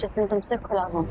जिस दिन तुमसे खुला हूँ।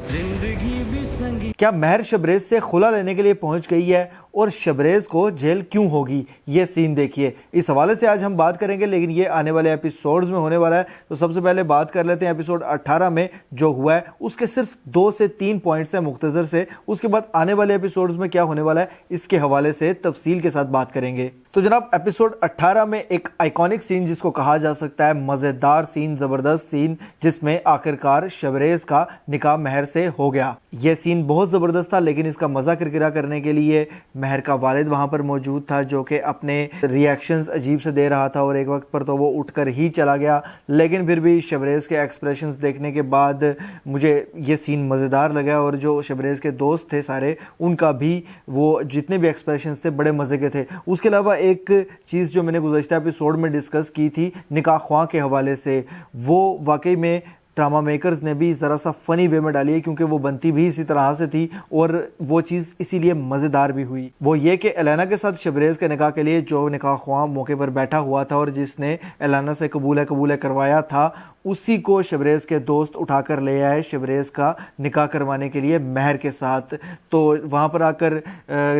क्या महर शबरेज से खुला लेने के लिए पहुंच गई है और शबरेज को जेल क्यों होगी, ये सीन देखिए। इस हवाले से आज हम बात करेंगे, लेकिन ये आने वाले एपिसोड्स में होने वाला है। तो सबसे पहले बात कर लेते हैं एपिसोड 18 में जो हुआ है उसके सिर्फ 2 से 3 पॉइंट्स हैं मुख्तसर से। उसके बाद आने वाले एपिसोड्स में क्या होने वाला है इसके हवाले से तफसील के साथ बात करेंगे। तो जनाब एपिसोड 18 में एक आइकॉनिक सीन जिसको कहा जा सकता है मजेदार सीन, जबरदस्त सीन, जिसमें आखिरकार शबरेज का निकाह महर से हो गया। यह सीन बहुत जबरदस्त था, लेकिन इसका मजा किरकिरा करने के लिए महर का वालिद वहां पर मौजूद था, जो कि अपने रिएक्शंस अजीब से दे रहा था और एक वक्त पर तो वो उठकर ही चला गया। लेकिन फिर भी शबरेज के एक्सप्रेशंस देखने के बाद मुझे ये सीन मज़ेदार लगा, और जो शबरेज के दोस्त थे सारे, उनका भी वो जितने भी एक्सप्रेशंस थे बड़े मज़े के थे। उसके अलावा एक चीज़ जो मैंने गुज़श्ता एपिसोड में डिस्कस की थी निकाह ख्वाह के हवाले से, वो वाकई में ड्रामा मेकर्स ने भी ज़रा सा फ़नी वे में डाली है, क्योंकि वो बनती भी इसी तरह से थी और वो चीज़ इसीलिए मज़ेदार भी हुई। वो ये कि एलाना के साथ शबरेज के निकाह के लिए जो निकाह ख्वाह मौके पर बैठा हुआ था और जिसने एलाना से कबूल करवाया था, उसी को शबरेज के दोस्त उठाकर ले आए शबरेज का निकाह करवाने के लिए महर के साथ। तो वहाँ पर आकर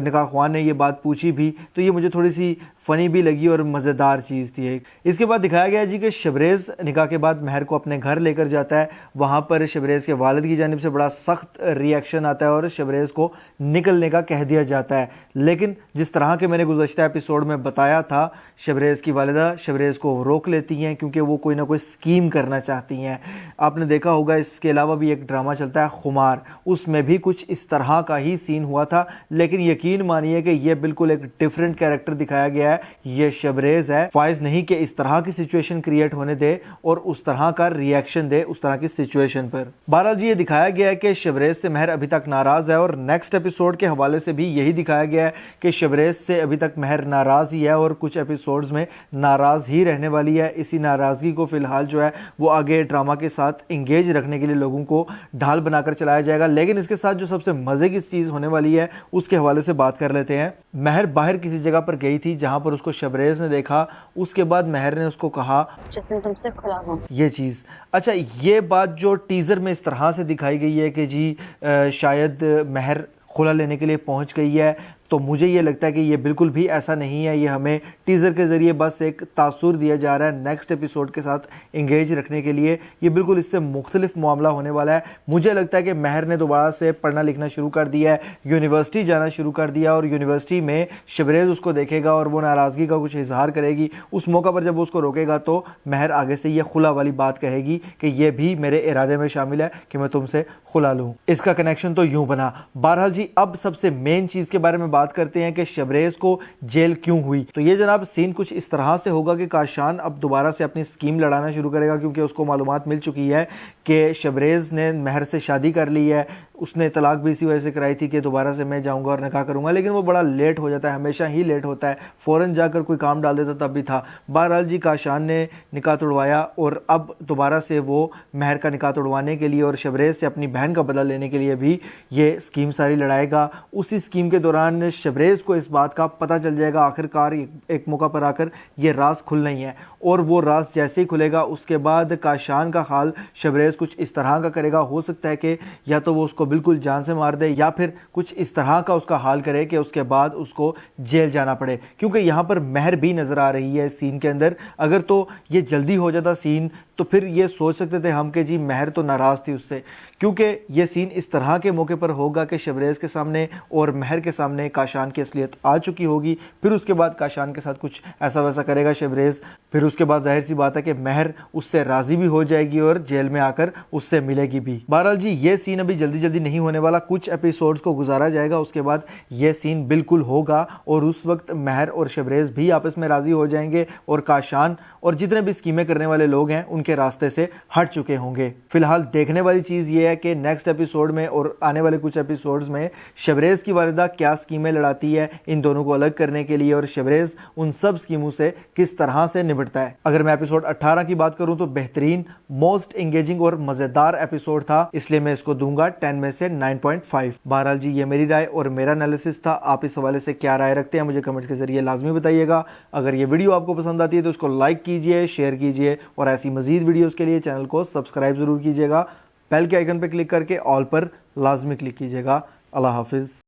निकाह ख्वाह ने ये बात पूछी भी, तो ये मुझे थोड़ी सी फ़नी भी लगी और मज़ेदार चीज़ थी। इसके बाद दिखाया गया जी कि शबरेज निकाह के बाद महर को अपने घर लेकर जाता है। वहाँ पर शबरेज के वालिद की जानिब से बड़ा सख्त रिएक्शन आता है और शबरेज को निकलने का कह दिया जाता है। लेकिन जिस तरह के मैंने गुज़श्ता एपिसोड में बताया था, शबरेज की वालिदा शबरेज को रोक लेती हैं, क्योंकि वो कोई ना कोई स्कीम करना चाहती हैं। आपने देखा होगा इसके अलावा भी एक ड्रामा चलता है खुमार, उसमें भी कुछ इस तरह का ही सीन हुआ था, लेकिन यकीन मानिए कि ये बिल्कुल एक डिफरेंट कैरेक्टर दिखाया गया है। ये शबरेज है, फाइज नहीं कि इस तरह की सिचुएशन क्रिएट होने दे और उस तरह का रिएक्शन दे उस तरह की सिचुएशन पर। बहरहाल जी ये दिखाया गया है कि शबरेज से महर अभी तक नाराज है, और नेक्स्ट एपिसोड के हवाले से भी यही दिखाया गया है कि शबरेज से अभी तक महर नाराज ही है और कुछ एपिसोड्स में नाराज ही रहने वाली है। इसी नाराजगी को फिलहाल जो है वो आगे ड्रामा के साथ इंगेज रखने के लिए लोगों को ढाल बनाकर चलाया जाएगा। लेकिन इसके साथ जो सबसे मजे की चीज होने वाली है उसके हवाले से बात कर लेते हैं। महर बाहर किसी जगह पर गई थी जहां पर उसको शबरेज ने देखा। उसके बाद महर ने उसको कहा जिस दिन तुमसे खुला हूँ। ये चीज, अच्छा ये बात जो टीजर में इस तरह से दिखाई गई है कि जी शायद महर खुला लेने के लिए पहुंच गई है, तो मुझे ये लगता है कि ये बिल्कुल भी ऐसा नहीं है। ये हमें टीज़र के ज़रिए बस एक तासुर दिया जा रहा है नेक्स्ट एपिसोड के साथ इंगेज रखने के लिए। ये बिल्कुल इससे मुख्तलिफ मामला होने वाला है। मुझे लगता है कि महर ने दोबारा से पढ़ना लिखना शुरू कर दिया है, यूनिवर्सिटी जाना शुरू कर दिया, और यूनिवर्सिटी में शबरेज उसको देखेगा और वो नाराज़गी का कुछ इजहार करेगी। उस मौका पर जब वो उसको रोकेगा तो महर आगे से ये खुला वाली बात कहेगी कि ये भी मेरे इरादे में शामिल है कि मैं तुमसे खुला लूँ। इसका कनेक्शन तो यूँ बना। बहरहाल जी अब सबसे मेन चीज़ के बारे में बात करते हैं कि शबरेज को जेल क्यों हुई। तो ये जनाब सीन कुछ इस तरह से होगा कि काशान अब दोबारा से अपनी स्कीम लड़ाना शुरू करेगा, क्योंकि उसको मालूमात मिल चुकी है कि शबरेज ने महर से शादी कर ली है। उसने तलाक भी इसी वजह से कराई थी कि दोबारा से मैं जाऊंगा और निकाह करूंगा, लेकिन वो बड़ा लेट हो जाता है, हमेशा ही लेट होता है। फौरन जाकर कोई काम डाल देता तब भी था। बहरहाल जी काशान ने निकाह तोड़वाया और अब दोबारा से वो महर का निकाह तोड़वाने के लिए और शबरेज से अपनी बहन का बदला लेने के लिए भी ये स्कीम सारी लड़ाएगा। उसी स्कीम के दौरान शबरेज को इस बात का पता चल जाएगा आखिरकार एक मौका पर आकर ये राज खुलना ही है, और वो राज जैसे ही खुलेगा उसके बाद काशान का हाल शबरेज कुछ इस तरह का करेगा। हो सकता है कि या तो वो उसको बिल्कुल जान से मार दे या फिर कुछ इस तरह का उसका हाल करे कि उसके बाद उसको जेल जाना पड़े, क्योंकि यहाँ पर महर भी नजर आ रही है इस सीन के अंदर। अगर तो ये जल्दी हो जाता सीन तो फिर ये सोच सकते थे हम कि जी महर तो नाराज थी उससे, क्योंकि ये सीन इस तरह के मौके पर होगा कि शबरेज के सामने और महर के सामने काशान की असलियत आ चुकी होगी। फिर उसके बाद काशान के साथ कुछ ऐसा वैसा करेगा शबरेज, फिर उसके बाद जाहिर सी बात है कि महर उससे राजी भी हो जाएगी और जेल में आकर उससे मिलेगी भी। बहरहाल जी ये सीन अभी जल्दी जल्दी नहीं होने वाला, कुछ एपिसोड्स को गुजारा जाएगा, उसके बाद ये सीन बिल्कुल होगा और उस वक्त महर और शबरेज भी आपस में राजी हो जाएंगे और काशान और जितने भी स्कीमें करने वाले लोग हैं उनके रास्ते से हट चुके होंगे। फिलहाल देखने वाली चीज ये है कि नेक्स्ट एपिसोड में और आने वाले कुछ एपिसोड्स में शबरेज की वालिदा क्या स्कीमें लड़ाती है इन दोनों को अलग करने के लिए और शबरेज उन सब स्कीमों से किस तरह से निपटता है। अगर मैं एपिसोड 18 की बात करूं तो बेहतरीन, मोस्ट एंगेजिंग और मजेदार एपिसोड था, इसलिए मैं इसको दूंगा 10 में से 9.5। बहरहाल जी ये मेरी राय और मेरा एनालिसिस था। आप इस हवाले से क्या राय रखते हैं मुझे कमेंट के जरिए लाजमी बताइएगा। अगर ये वीडियो आपको पसंद आती है तो उसको लाइक कीजिए, शेयर कीजिए और ऐसी मजीद वीडियोस के लिए चैनल को सब्सक्राइब जरूर कीजिएगा। بیل کے آئیکن پہ کلک کر کے آل پر لازمی کلک کیجیے گا۔ اللہ حافظ۔